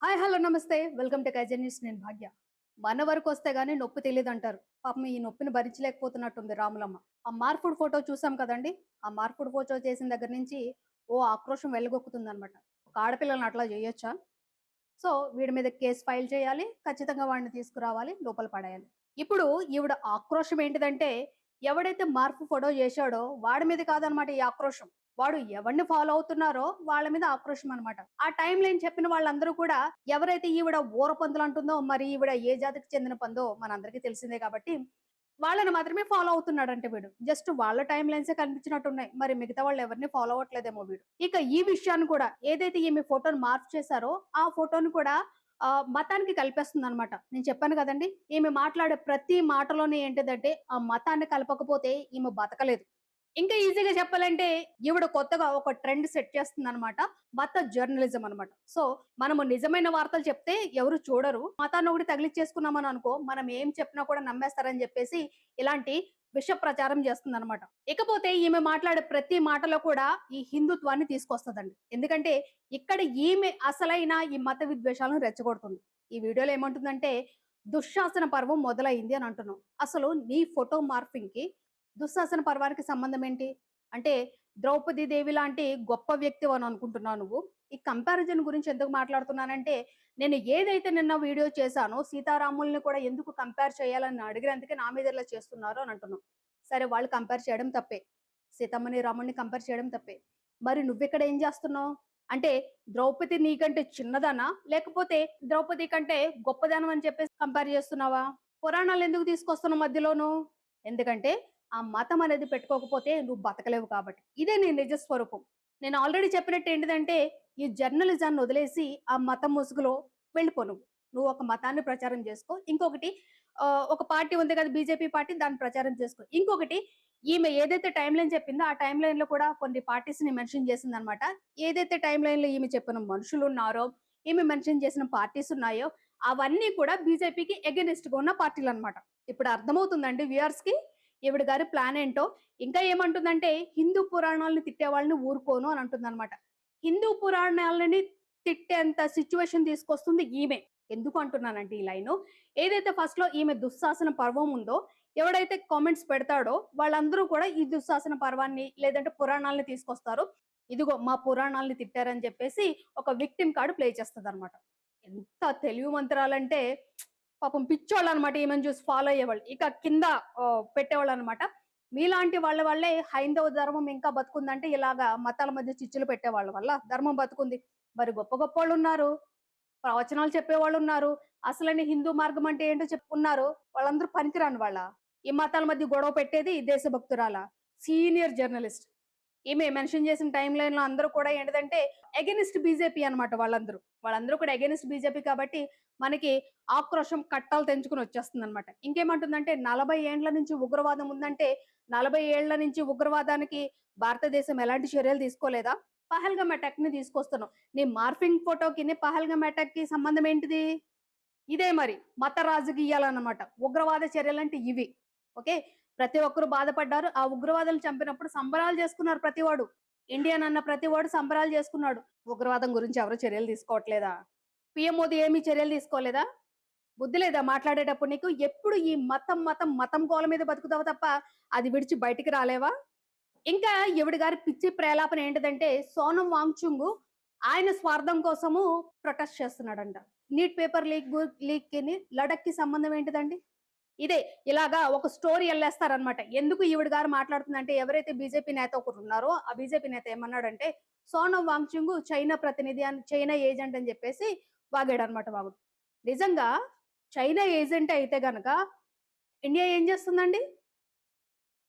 Hi hello నమస్తే welcome to kaizen news. నేను భాగ్య. మన వరకు వస్తే గానీ నొప్పి తెలియదు అంటారు. పాపం ఈ నొప్పిని భరించలేకపోతున్నట్టుంది రాములమ్మ. ఆ మార్పుడు ఫోటో చూసాం కదండి. ఆ మార్పుడు ఫోటో చేసిన దగ్గర నుంచి ఆక్రోషం వెళ్ళగొక్కుతుందన్నమాట. ఒక ఆడపిల్లని అట్లా చేయొచ్చా? సో వీడి మీద కేసు ఫైల్ చేయాలి, ఖచ్చితంగా వాడిని తీసుకురావాలి, లోపల పడేయాలి. ఇప్పుడు ఈవిడ ఆక్రోషం ఏంటిదంటే, ఎవడైతే మార్పు ఫోటో చేశాడో వాడి మీద కాదనమాట ఈ ఆక్రోషం. వాడు ఎవరిని ఫాలో అవుతున్నారో వాళ్ళ మీద ఆక్రోషం అనమాట. ఆ టైం లైన్ చెప్పిన వాళ్ళందరూ కూడా ఎవరైతే ఈవిడ ఊర పందులు అంటుందో, మరి ఈవిడ ఏ జాతికి చెందిన పందో మనందరికీ తెలిసిందే కాబట్టి వాళ్ళని మాత్రమే ఫాలో అవుతున్నాడంటే వీడు. జస్ట్ వాళ్ళ టైం లైన్సే కనిపించినట్టున్నాయి. మరి మిగతా వాళ్ళు ఎవరిని ఫాలో అవ్వట్లేదేమో వీడు. ఇక ఈ విషయాన్ని కూడా ఏదైతే ఈమె ఫోటోని మార్పు చేశారో ఆ ఫోటోని కూడా మతానికి కలిపేస్తుంది అనమాట. నేను చెప్పాను కదండి, ఈమె మాట్లాడే ప్రతి మాటలోనే ఏంటిదంటే ఆ మతాన్ని కలపకపోతే ఈమె బతకలేదు. ఇంకా ఈజీగా చెప్పాలంటే ఈవిడ కొత్తగా ఒక ట్రెండ్ సెట్ చేస్తుందన్నమాట. మత జర్నలిజం అన్నమాట. సో మనము నిజమైన వార్తలు చెప్తే ఎవరు చూడరు. మతాన్ని ఒకటి తగిలిచ్చేసుకున్నామని అనుకో, మనం ఏం చెప్పినా కూడా నమ్మేస్తారని చెప్పేసి ఇలాంటి విష ప్రచారం చేస్తుందన్నమాట. ఇకపోతే ఈమె మాట్లాడే ప్రతి మాటలో కూడా ఈ హిందుత్వాన్ని తీసుకొస్తదండి. ఎందుకంటే ఇక్కడ ఈమె అసలైన ఈ మత విద్వేషాలను రెచ్చగొడుతుంది. ఈ వీడియోలో ఏమంటుందంటే దుశ్శాసన పర్వం మొదలైంది అని అంటున్నాం. అసలు నీ ఫోటో మార్ఫింగ్ కి దుశ్శాసన పర్వానికి సంబంధం ఏంటి? అంటే ద్రౌపది దేవి లాంటి గొప్ప వ్యక్తివి అని అనుకుంటున్నావు నువ్వు. ఈ కంపారిజన్ గురించి ఎందుకు మాట్లాడుతున్నానంటే, నేను ఏదైతే నిన్న వీడియో చేశానో సీతారాముల్ని కూడా ఎందుకు కంపేర్ చేయాలని అడిగినందుకే నా మీద ఇలా చేస్తున్నారు అని అంటున్నావు. సరే, వాళ్ళు కంపేర్ చేయడం తప్పే. సీతమ్మని రాముడిని కంపేర్ చేయడం తప్పే. మరి నువ్విక్కడ ఏం చేస్తున్నావు? అంటే ద్రౌపది నీకంటే చిన్నదనా? లేకపోతే ద్రౌపది కంటే గొప్పదనం అని చెప్పేసి కంపేర్ చేస్తున్నావా? పురాణాలు ఎందుకు తీసుకొస్తున్నావు మధ్యలోను? ఎందుకంటే ఆ మతం అనేది పెట్టుకోకపోతే నువ్వు బతకలేవు కాబట్టి. ఇదే నీ నిజ స్వరూపం. నేను ఆల్రెడీ చెప్పినట్టు ఏంటిదంటే, ఈ జర్నలిజాన్ని వదిలేసి ఆ మతం ముసుగులో వెళ్ళిపో నువ్వు. నువ్వు ఒక మతాన్ని ప్రచారం చేసుకో. ఇంకొకటి ఒక పార్టీ ఉంది కదా, బీజేపీ పార్టీ, దాన్ని ప్రచారం చేసుకో. ఇంకొకటి, ఈమె ఏదైతే టైమ్ లైన్ చెప్పిందో ఆ టైమ్ లైన్ లో కూడా కొన్ని పార్టీస్ ని మెన్షన్ చేసిందనమాట. ఏదైతే టైమ్ లైన్ లో ఈమె చెప్పిన మనుషులు ఉన్నారో, ఈమె మెన్షన్ చేసిన పార్టీస్ ఉన్నాయో, అవన్నీ కూడా బీజేపీకి ఎగెనిస్ట్ గా ఉన్న పార్టీలు అనమాట. ఇప్పుడు అర్థమవుతుందండి వ్యూయర్స్ కి ఈవిడ గారి ప్లాన్ ఏంటో. ఇంకా ఏమంటుందంటే, హిందూ పురాణాలను తిట్టే వాళ్ళని ఊరుకోను అని అంటుందన్నమాట. హిందూ పురాణాలని తిట్టేంత సిచ్యువేషన్ తీసుకొస్తుంది ఈమె. ఎందుకు అంటున్నానంటే ఈ లైను, ఏదైతే ఫస్ట్ లో ఈమె దుశ్శాసన పర్వం ఉందో, ఎవడైతే కామెంట్స్ పెడతాడో వాళ్ళందరూ కూడా ఈ దుశ్శాసన పర్వాన్ని లేదంటే పురాణాలని తీసుకొస్తారు. ఇదిగో మా పురాణాలని తిట్టారని చెప్పేసి ఒక విక్టిమ్ కార్డు ప్లే చేస్తుంది అనమాట. ఎంత తెలివి మంత్రాలంటే పాపం పిచ్చోళ్ళు అనమాట. ఈమెను చూసి ఫాలో అయ్యేవాళ్ళు. ఇక కింద పెట్టేవాళ్ళు అనమాట. మీలాంటి వాళ్ళ వల్లే హైందవ ధర్మం ఇంకా బతుకుందంటే, ఇలాగా మతాల మధ్య చిచ్చులు పెట్టేవాళ్ళ వల్ల ధర్మం బతుకుంది. మరి గొప్ప గొప్ప వాళ్ళు ఉన్నారు, ప్రవచనాలు చెప్పేవాళ్ళు ఉన్నారు, అసలైన హిందూ మార్గం అంటే ఏంటో చెప్పుకున్నారు. వాళ్ళందరూ పనికిరాని వాళ్ళ? ఈ మతాల మధ్య గొడవ పెట్టేది దేశభక్తురాల, సీనియర్ జర్నలిస్ట్. ఈమె మెన్షన్ చేసిన టైం లైన్ లో అందరూ కూడా ఏంటంటే అగెనిస్ట్ బీజేపీ అనమాట. వాళ్ళందరూ కూడా అగెనిస్ట్ బీజేపీ కాబట్టి మనకి ఆక్రోషం కట్టాలు తెంచుకుని వచ్చేస్తుంది అనమాట. ఇంకేమంటుందంటే 40 ఏండ్ల నుంచి ఉగ్రవాదం ఉందంటే 40 ఏళ్ల నుంచి ఉగ్రవాదానికి భారతదేశం ఎలాంటి చర్యలు తీసుకోలేదా? పహల్గామ్ అటాక్ ని తీసుకొస్తున్నాం. నీ మార్ఫింగ్ ఫోటోకి పహల్గామ్ అటాక్ కి సంబంధం ఏంటిది? ఇదే మరి మత రాజకీయాలన్నమాట. ఉగ్రవాద చర్యలంటే ఇవి. ఓకే, ప్రతి ఒక్కరు బాధపడ్డారు. ఆ ఉగ్రవాదులు చంపినప్పుడు సంబరాలు చేసుకున్నారు ప్రతివాడు. ఇండియన్ అన్న ప్రతివాడు సంబరాలు చేసుకున్నాడు. ఉగ్రవాదం గురించి ఎవరు చర్యలు తీసుకోవట్లేదా? పిఎం మోదీ ఏమీ చర్యలు తీసుకోలేదా? బుద్ధి లేదా మాట్లాడేటప్పుడు నీకు? ఎప్పుడు ఈ మతం మతం మతం గోల మీద బతుకుతావు తప్ప అది విడిచి బయటికి రాలేవా? ఇంకా ఈవిడ గారి పిచ్చి ప్రేలాపన ఏంటిదంటే, సోనం వాంగ్చుంగ్ ఆయన స్వార్థం కోసము ప్రొటెస్ట్ చేస్తున్నాడంట. నీట్ పేపర్ లీక్ కి లడక్ కి సంబంధం ఏంటిదండి? ఇదే ఇలాగా ఒక స్టోరీ వెళ్ళేస్తారనమాట. ఎందుకు ఈవిడ గారు మాట్లాడుతుందంటే, ఎవరైతే బీజేపీ నేత ఒకరు ఉన్నారో ఆ బీజేపీ నేత ఏమన్నాడంటే, సోనం వాంగ్చుంగ్ చైనా ప్రతినిధి అని, చైనా ఏజెంట్ అని చెప్పేసి వాగాడు అనమాట వాగుడు. నిజంగా చైనా ఏజెంట్ అయితే గనక ఇండియా ఏం చేస్తుందండి?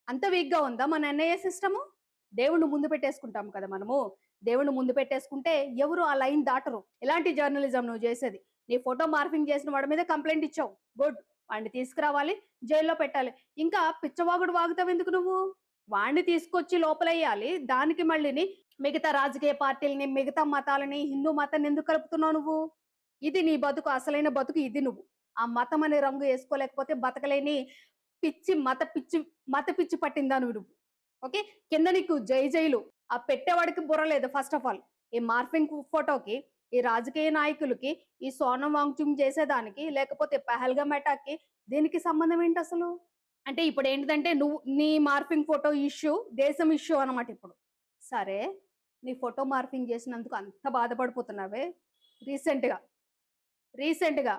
అంత వీక్ గా ఉందా మన ఎన్ఐఏ సిస్టమ్? దేవుణ్ణి ముందు పెట్టేసుకుంటాం కదా మనము. దేవుణ్ణి ముందు పెట్టేసుకుంటే ఎవరు ఆ లైన్ దాటరు. ఎలాంటి జర్నలిజం నువ్వు చేసేది? నీ ఫోటో మార్ఫింగ్ చేసిన వాడి మీద కంప్లైంట్ ఇచ్చావు, గుడ్. వాడిని తీసుకురావాలి, జైల్లో పెట్టాలి. ఇంకా పిచ్చవాగుడు వాగుతావు ఎందుకు నువ్వు? వాడిని తీసుకొచ్చి లోపలేయాలి. దానికి మళ్ళీని మిగతా రాజకీయ పార్టీలని, మిగతా మతాలని, హిందూ మతాన్ని ఎందుకు కలుపుతున్నావు నువ్వు? ఇది నీ బతుకు, అసలైన బతుకు ఇది. నువ్వు ఆ మతం అనే రంగు వేసుకోలేకపోతే బతకలేని పిచ్చి మత పిచ్చి పట్టిందా నువ్వు? ఓకే, కింద నీకు జై జైలు. ఆ పెట్టేవాడికి బుర్ర లేదు ఫస్ట్ ఆఫ్ ఆల్. ఈ మార్ఫింగ్ ఫోటోకి ఈ రాజకీయ నాయకులకి, ఈ సోనం వాంగ్‌చుక్ చేసేదానికి, లేకపోతే పహల్గామ్ అటాక్‌కి దీనికి సంబంధం ఏంటసలు? అంటే ఇప్పుడేంటిదంటే నువ్వు నీ మార్ఫింగ్ ఫోటో ఇష్యూ, దేశం ఇష్యూ అన్నమాట ఇప్పుడు. సరే, నీ ఫోటో మార్ఫింగ్ చేసినందుకు అంత బాధపడిపోతున్నావే, రీసెంట్‌గా, రీసెంట్‌గా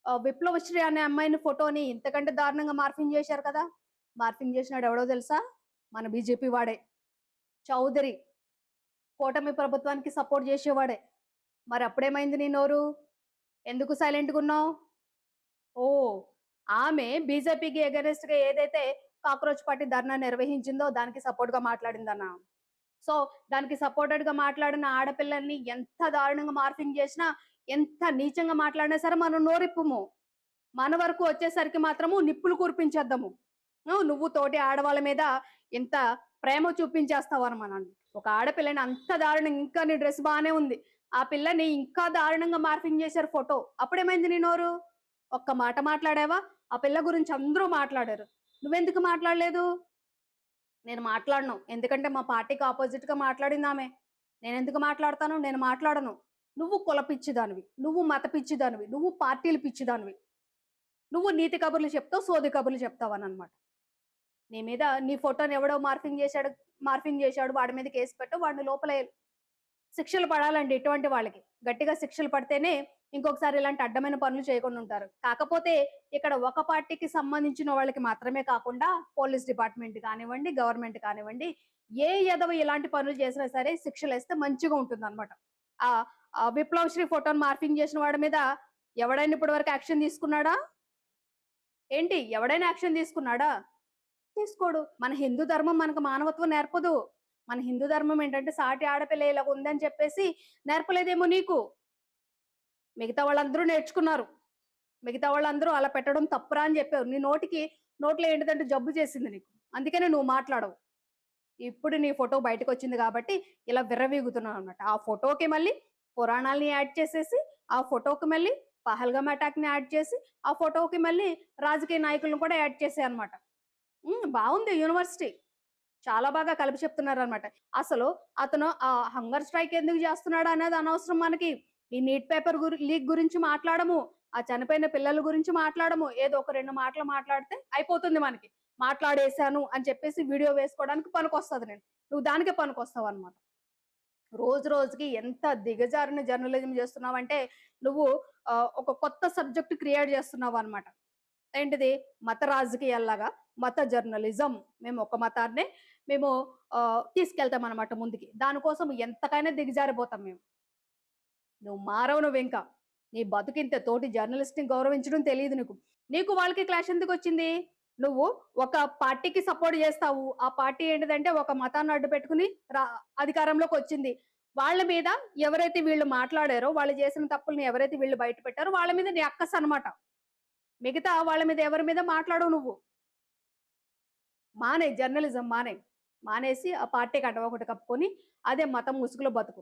'విప్లవశ్రీ' అనే అమ్మాయిని ఫోటోని ఇంతకంటే దారుణంగా మార్ఫింగ్ చేశారు కదా! మార్ఫింగ్ చేసినోడు ఎవడో తెలుసా? మన బీజేపీ వాడే. చౌదరి. కూటమి ప్రభుత్వానికి సపోర్ట్ చేసేవాడే. మరప్పుడేమైంది నీ నోరు? ఎందుకు సైలెంట్‌గున్నావు? ఓహ్! ఆమె బీజేపీకి ఎగనెస్ట్‌గా ఏదైతే కాక్రోచ్ పార్టీ ధర్నా నిర్వహించిందో దానికి సపోర్ట్‌గా మాట్లాడిందనా? సో, దానికి సపోర్టెడ్‌గా మాట్లాడిన ఆడపిల్లల్ని ఎంత దారుణంగా మార్ఫింగ్ చేసినా, ఎంత నీచంగా మాట్లాడినా సరే మనం నోరిప్పము. మన వరకు వచ్చేసరికి మాత్రము నిప్పులు కురిపించేద్దాము. నువ్వు తోటి ఆడవాళ్ళ మీద ఇంత ప్రేమ చూపించేస్తావనమానండి. ఒక ఆడపిల్లని అంత దారుణంగా ఇంకా నీ డ్రెస్ బానే ఉంది. ఆ పిల్లని ఇంకా దారుణంగా మార్ఫింగ్ చేశారు ఫోటో. అప్పుడేమైంది నీ నోరు? ఒక్క మాట మాట్లాడావా? ఆ పిల్ల గురించి అందరూ మాట్లాడారు. నువ్వెందుకు మాట్లాడలేదు? నేను మాట్లాడను. ఎందుకంటే మా పార్టీకి అపోజిట్‌గా మాట్లాడిందామె. నేనెందుకు మాట్లాడతాను? నేను మాట్లాడను. నువ్వు కుల పిచ్చిదానివి. నువ్వు మత పిచ్చిదానివి. నువ్వు పార్టీలు పిచ్చిదానివి. నువ్వు నీతి కబుర్లు చెప్తావు, సోది కబుర్లు చెప్తావననమాట. నీ మీద నీ ఫోటోని ఎవడో మార్ఫింగ్ చేశాడు. వాడి మీద కేసు పెట్టు. వాడిని లోపలేయాలి. శిక్షలు పడాలండి ఇటువంటి వాళ్ళకి. గట్టిగా శిక్షలు పడితేనే ఇంకొకసారి ఇలాంటి అడ్డమైన పనులు చేయకుండా ఉంటారు. కాకపోతే ఇక్కడ ఒక పార్టీకి సంబంధించిన వాళ్ళకి మాత్రమే కాకుండా పోలీస్ డిపార్ట్‌మెంట్ కానివ్వండి, గవర్నమెంట్ కానివ్వండి, ఏ ఎదవ ఇలాంటి పనులు చేసినా సరే శిక్షలేస్తే మంచిగా ఉంటుందన్నమాట. ఆహ్, విప్లవశ్రీ ఫోటోని మార్ఫింగ్ చేసిన వాడి మీద ఎవడైనా ఇప్పటి వరకు యాక్షన్ తీసుకున్నాడా? ఏంటి? ఎవడైనా యాక్షన్ తీసుకున్నాడా? తీసుకోడు. మన హిందూ ధర్మం మనకు మానవత్వం నేర్పదు. మన హిందూ ధర్మం ఏంటంటే సాటి ఆడపిల్ల ఇలాగ ఉందని చెప్పేసి నేర్పలేదేమో నీకు. మిగతా వాళ్ళందరూ నేర్చుకున్నారు. మిగతా వాళ్ళందరూ అలా పెట్టడం తప్పురా అని చెప్పారు. నీ నోట్లో ఏంటిదంటే జబ్బు చేసింది నీకు. అందుకనే నువ్వు మాట్లాడవు. ఇప్పుడు నీ ఫోటో బయటకొచ్చింది కాబట్టి ఇలా విర్రవీగుతున్నావన్నమాట. ఆ ఫోటోకి మళ్ళీ పురాణాల్ని యాడ్ చేసేసి, ఆ ఫోటోకి మళ్ళీ పహల్గామ్ అటాక్‌ని యాడ్ చేసి, ఆ ఫోటోకి మళ్ళీ రాజకీయ నాయకులను కూడా యాడ్ చేశాయన్నమాట. బావుంది యూనివర్సిటీ. చాలా బాగా కలిపి చెప్తున్నారనమాట. అసలు అతను హంగర్ స్ట్రైక్ ఎందుకు జేస్తున్నాడు అనేది అనవసరం మనకి. ఈ నీట్ పేపర్ లీక్ గురించి మాట్లాడము. ఆ చనిపోయిన పిల్లల గురించి మాట్లాడము. ఏదో ఒక 2 మాటలు మాట్లాడితే అయిపోతుంది మనకి. మాట్లాడేశాను అని చెప్పేసి వీడియో వేసుకోవడానికి పనికొస్తది నువ్వు దానికే పనికొస్తావనమాట. రోజు రోజుకి ఎంత దిగజారిన జర్నలిజం జేస్తున్నావంటే నువ్వు ఒక కొత్త సబ్జెక్ట్ క్రియేట్ జేస్తున్నావనమాట. ఏంటిది? మత రాజకీయాల్లాగా మత జర్నలిజం. మేము ఒక మతాన్నే మేము తీసుకెళ్తామనమాట ముందుకి. దానికోసం ఎంతకైనా దిగజారిపోతాం మేము. నువ్వు మారవు నువ్వింక. నీ బతుకింతే. తోటి జర్నలిస్ట్‌ని గౌరవించడం తెలీదు నీకు. నీకు వాళ్ళకి క్లాష్ ఎందుకొచ్చింది? నువ్వు ఒక పార్టీకి సపోర్ట్ జేస్తావు. ఆ పార్టీ ఏంటిదంటే ఒక మతాన్ని అడ్డు పెట్టుకొని రా అధికారంలోకొచ్చింది. వాళ్ళ మీద ఎవరైతే వీళ్ళు మాట్లాడారో, వాళ్ళు చేసిన తప్పుల్ని ఎవరైతే వీళ్ళు బయట పెట్టారో వాళ్ళ మీద నీ అక్కసనమాట. మిగతా వాళ్ళ మీద ఎవరి మీద మాట్లాడవు నువ్వు. మానేయి జర్నలిజం మానేయి. మానేసి ఆ పార్టీకి కండువా ఒకటి కప్పుకొని అదే మతం ముసుగులో బతుకు.